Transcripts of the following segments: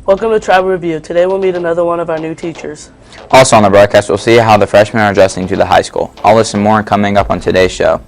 Welcome to Tribal Review. Today we'll meet another one of our new teachers. Also on the broadcast, we'll see how the freshmen are adjusting to the high school. All this and more coming up on today's show.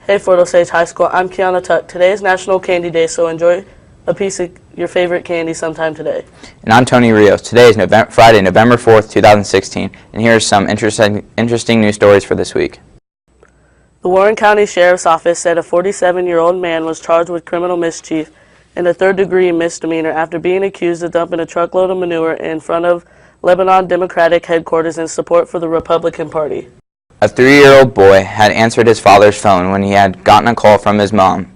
Hey Fort Osage High School, I'm Kiana Tuck. Today is National Candy Day, so enjoy a piece of your favorite candy sometime today. And I'm Tony Rios. Today is Friday, November 4th, 2016, and here are some interesting news stories for this week. The Warren County Sheriff's Office said a 47-year-old man was charged with criminal mischief and a third-degree misdemeanor after being accused of dumping a truckload of manure in front of Lebanon Democratic headquarters in support for the Republican Party. A 3-year-old boy had answered his father's phone when he had gotten a call from his mom.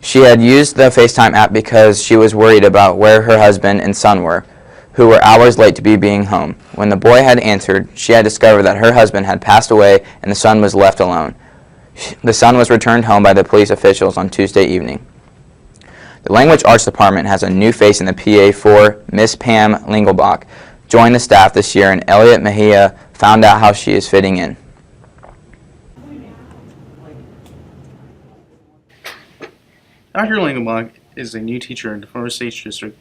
She had used the FaceTime app because she was worried about where her husband and son were, who were hours late to being home. When the boy had answered, she had discovered that her husband had passed away and the son was left alone. The son was returned home by the police officials on Tuesday evening. The Language Arts Department has a new face in the PA4. Miss Pam Lingelbach joined the staff this year, and Elliot Mejia found out how she is fitting in. Dr. Lingelbach is a new teacher in the Fort Osage District.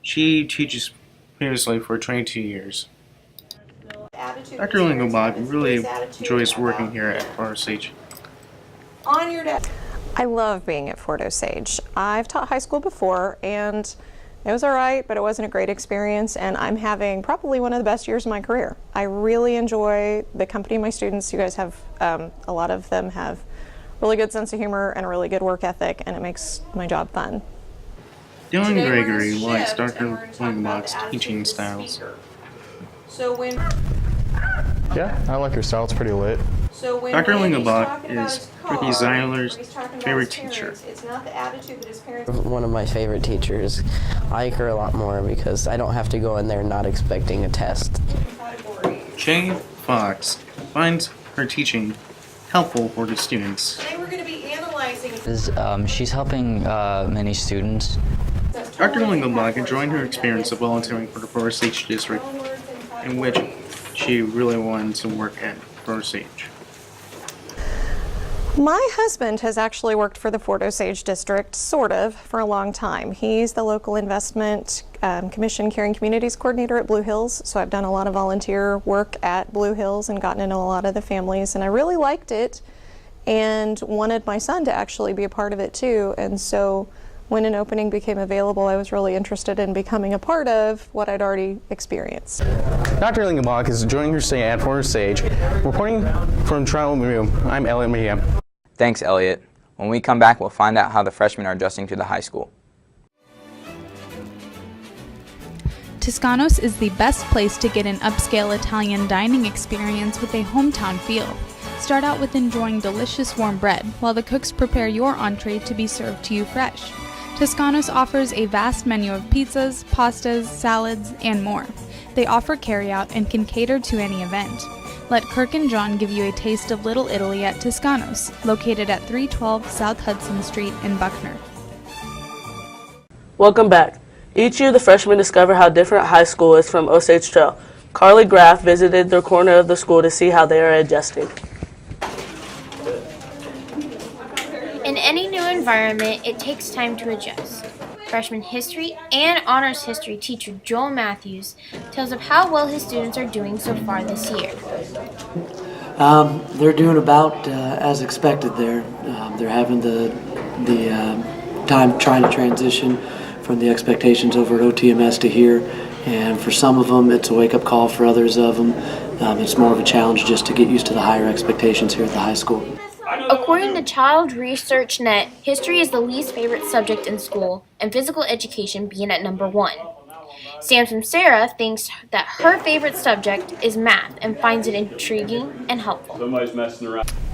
She teaches previously for 22 years. Dr. Lingelbach really enjoys working here at Fort Osage. I love being at Fort Osage. I've taught high school before and it was all right, but it wasn't a great experience, and I'm having probably one of the best years of my career. I really enjoy the company of my students. You guys have, a lot of them have really good sense of humor and a really good work ethic, and it makes my job fun. Dylan Gregory likes Dr. Lingelbach's teaching styles. Yeah, I like her style. It's pretty lit. Dr. Lingelbach is Ricky Zeiler's favorite teacher. One of my favorite teachers. I like her a lot more because I don't have to go in there not expecting a test. Jay Fox finds her teaching helpful for the students. Today we're going to be analyzing. She's helping many students. Dr. Lingelbach enjoyed her experience of volunteering for the Fort Osage District, in which she really wanted to work at Fort Osage. My husband has actually worked for the Fort Osage District, sort of, for a long time. He's the local investment commission caring communities coordinator at Blue Hills, so I've done a lot of volunteer work at Blue Hills and gotten to know a lot of the families, and I really liked it and wanted my son to actually be a part of it too. And so when an opening became available, I was really interested in becoming a part of what I'd already experienced. Dr. Lingelbach is joining her stay at Fort Osage. Reporting from Tribal Review, I'm Elliot Mejia. Thanks, Elliot. When we come back, we'll find out how the freshmen are adjusting to the high school. Toscanos is the best place to get an upscale Italian dining experience with a hometown feel. Start out with enjoying delicious warm bread while the cooks prepare your entree to be served to you fresh. Toscanos offers a vast menu of pizzas, pastas, salads, and more. They offer carryout and can cater to any event. Let Kirk and John give you a taste of Little Italy at Toscanos, located at 312 South Hudson Street in Buckner. Welcome back. Each year the freshmen discover how different high school is from Osage Trail. Carly Graff visited their corner of the school to see how they are adjusting. In any new environment, it takes time to adjust. Freshman history and honors history teacher Joel Matthews tells of how well his students are doing so far this year. They're doing about as expected there. They're having the time trying to transition from the expectations over at OTMS to here, and for some of them it's a wake-up call. For others of them, it's more of a challenge just to get used to the higher expectations here at the high school. According to Child Research Net, history is the least favorite subject in school, and physical education being at number 1. Samson Sarah thinks that her favorite subject is math and finds it intriguing and helpful.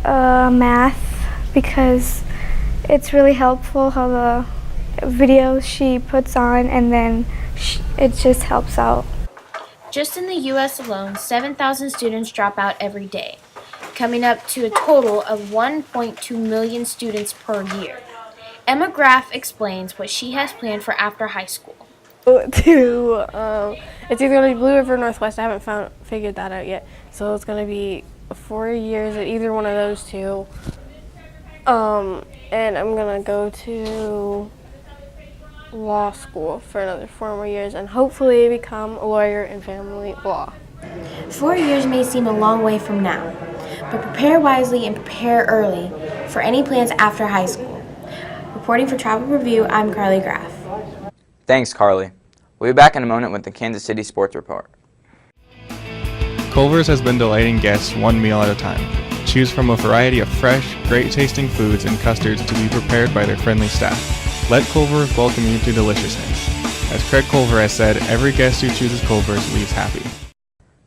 Math, because it's really helpful how the videos she puts on, and then it just helps out. Just in the U.S. alone, 7,000 students drop out every day, coming up to a total of 1.2 million students per year. Emma Graff explains what she has planned for after high school. It's either going to be Blue River or Northwest. I haven't figured that out yet. So it's going to be 4 years at either one of those two. And I'm going to go to law school for another 4 more years and hopefully become a lawyer in family law. 4 years may seem a long way from now, but prepare wisely and prepare early for any plans after high school. Reporting for Travel Review, I'm Carly Graff. Thanks, Carly. We'll be back in a moment with the Kansas City Sports Report. Culver's has been delighting guests one meal at a time. Choose from a variety of fresh, great-tasting foods and custards to be prepared by their friendly staff. Let Culver's welcome you to deliciousness. As Craig Culver has said, every guest who chooses Culver's leaves happy.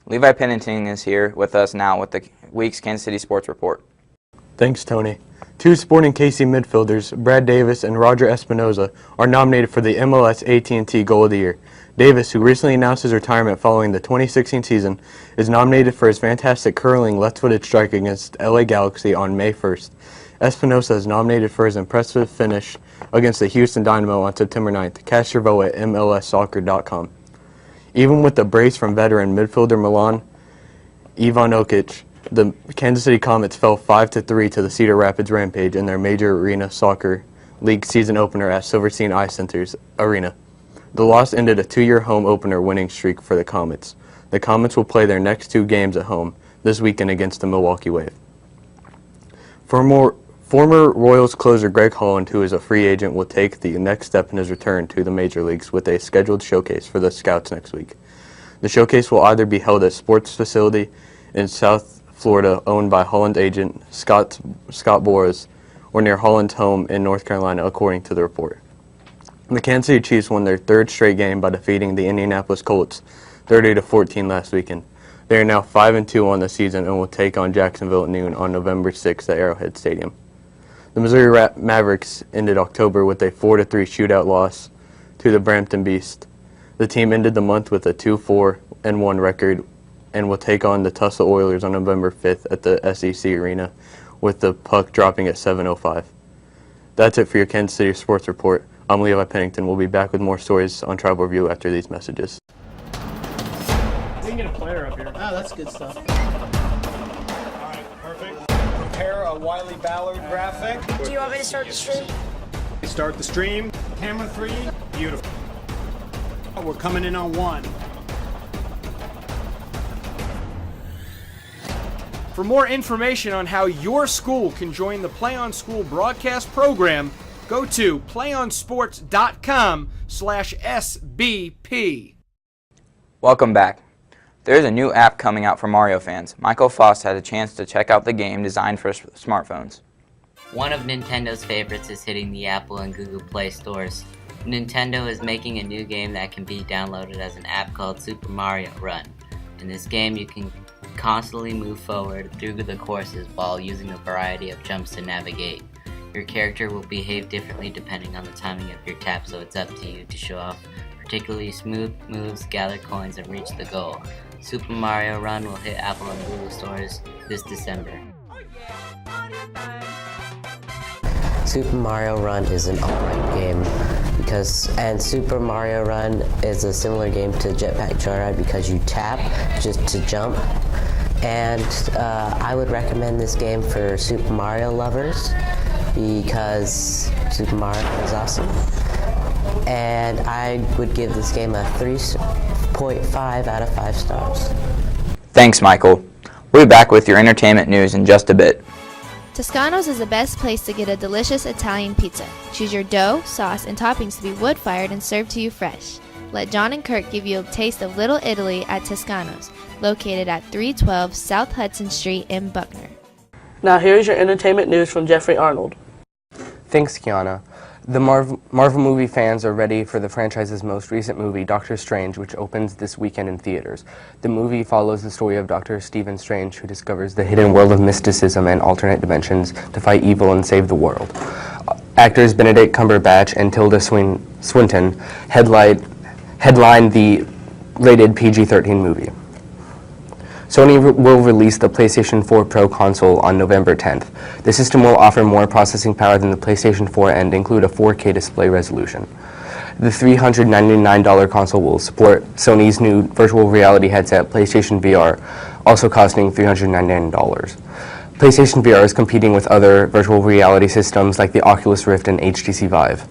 Levi Pennington is here with us now with the week's Kansas City Sports Report. Thanks, Tony. Two Sporting KC midfielders, Brad Davis and Roger Espinoza, are nominated for the MLS AT&T Goal of the Year. Davis, who recently announced his retirement following the 2016 season, is nominated for his fantastic curling left-footed strike against LA Galaxy on May 1st. Espinoza is nominated for his impressive finish against the Houston Dynamo on September 9th. Cast your vote at MLSsoccer.com. Even with the brace from veteran midfielder Milan Ivanovic, the Kansas City Comets fell 5-3 to the Cedar Rapids Rampage in their major arena soccer league season opener at Silverstein Ice Center's arena. The loss ended a 2-year home opener winning streak for the Comets. The Comets will play their next 2 games at home this weekend against the Milwaukee Wave. Former Royals closer Greg Holland, who is a free agent, will take the next step in his return to the major leagues with a scheduled showcase for the Scouts next week. The showcase will either be held at Sports Facility in South Florida, owned by Holland agent Scott Boras, or near Holland's home in North Carolina, according to the report. The Kansas City Chiefs won their 3rd straight game by defeating the Indianapolis Colts 30-14 last weekend. They are now 5-2 on the season and will take on Jacksonville at noon on November 6th at Arrowhead Stadium. The Missouri Mavericks ended October with a 4-3 shootout loss to the Brampton Beast. The team ended the month with a 2-4-1 record and will take on the Tulsa Oilers on November 5th at the SEC Arena, with the puck dropping at 7:05. That's it for your Kansas City Sports Report. I'm Levi Pennington. We'll be back with more stories on Travel Review after these messages. We can get a player up here. Ah, that's good stuff. All right, perfect. Prepare a Wiley Ballard graphic. Do you want me to start the stream? Start the stream. Camera 3. Beautiful. We're coming in on 1. For more information on how your school can join the Play On School broadcast program, go to playonsports.com/SBP. Welcome back. There's a new app coming out for Mario fans. Michael Foss had a chance to check out the game designed for smartphones. One of Nintendo's favorites is hitting the Apple and Google Play stores. Nintendo is making a new game that can be downloaded as an app called Super Mario Run. In this game, you can constantly move forward through the courses while using a variety of jumps to navigate. Your character will behave differently depending on the timing of your tap, so it's up to you to show off particularly smooth moves, gather coins, and reach the goal. Super Mario Run will hit Apple and Google stores this December. Super Mario Run is an alright game and Super Mario Run is a similar game to Jetpack Joyride because you tap just to jump. And I would recommend this game for Super Mario lovers because Super Mario is awesome. And I would give this game a 3.5 out of 5 stars. Thanks, Michael. We'll be back with your entertainment news in just a bit. Toscano's is the best place to get a delicious Italian pizza. Choose your dough, sauce, and toppings to be wood-fired and served to you fresh. Let John and Kirk give you a taste of Little Italy at Toscano's, located at 312 South Hudson Street in Buckner. Now here is your entertainment news from Jeffrey Arnold. Thanks, Kiana. The Marvel movie fans are ready for the franchise's most recent movie, Doctor Strange, which opens this weekend in theaters. The movie follows the story of Dr. Stephen Strange, who discovers the hidden world of mysticism and alternate dimensions to fight evil and save the world. Actors Benedict Cumberbatch and Tilda Swinton headline the rated PG-13 movie. Sony will release the PlayStation 4 Pro console on November 10th. The system will offer more processing power than the PlayStation 4 and include a 4K display resolution. The $399 console will support Sony's new virtual reality headset, PlayStation VR, also costing $399. PlayStation VR is competing with other virtual reality systems like the Oculus Rift and HTC Vive.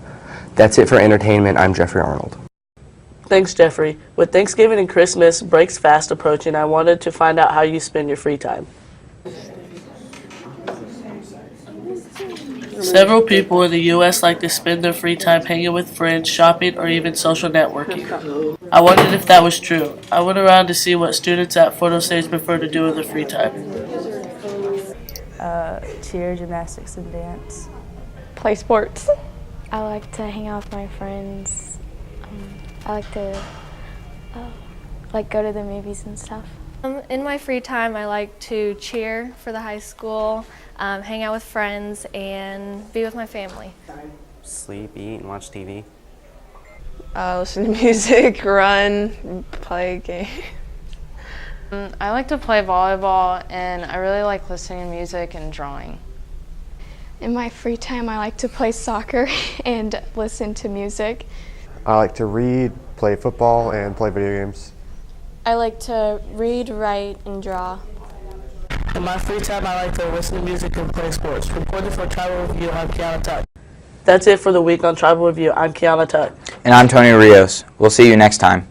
That's it for entertainment. I'm Jeffrey Arnold. Thanks, Jeffrey. With Thanksgiving and Christmas breaks fast approaching, I wanted to find out how you spend your free time. Several people in the U.S. like to spend their free time hanging with friends, shopping, or even social networking. I wondered if that was true. I went around to see what students at PhotoSage prefer to do in their free time. Cheer, gymnastics, and dance. Play sports. I like to hang out with my friends. I like to go to the movies and stuff. In my free time, I like to cheer for the high school, hang out with friends, and be with my family. Sleep, eat, and watch TV. Listen to music, run, play a game. I like to play volleyball, and I really like listening to music and drawing. In my free time, I like to play soccer and listen to music. I like to read, play football, and play video games. I like to read, write, and draw. In my free time, I like to listen to music and play sports. Reporting for Tribal Review, I'm Kiana Tuck. That's it for the week on Tribal Review. I'm Kiana Tuck. And I'm Tony Rios. We'll see you next time.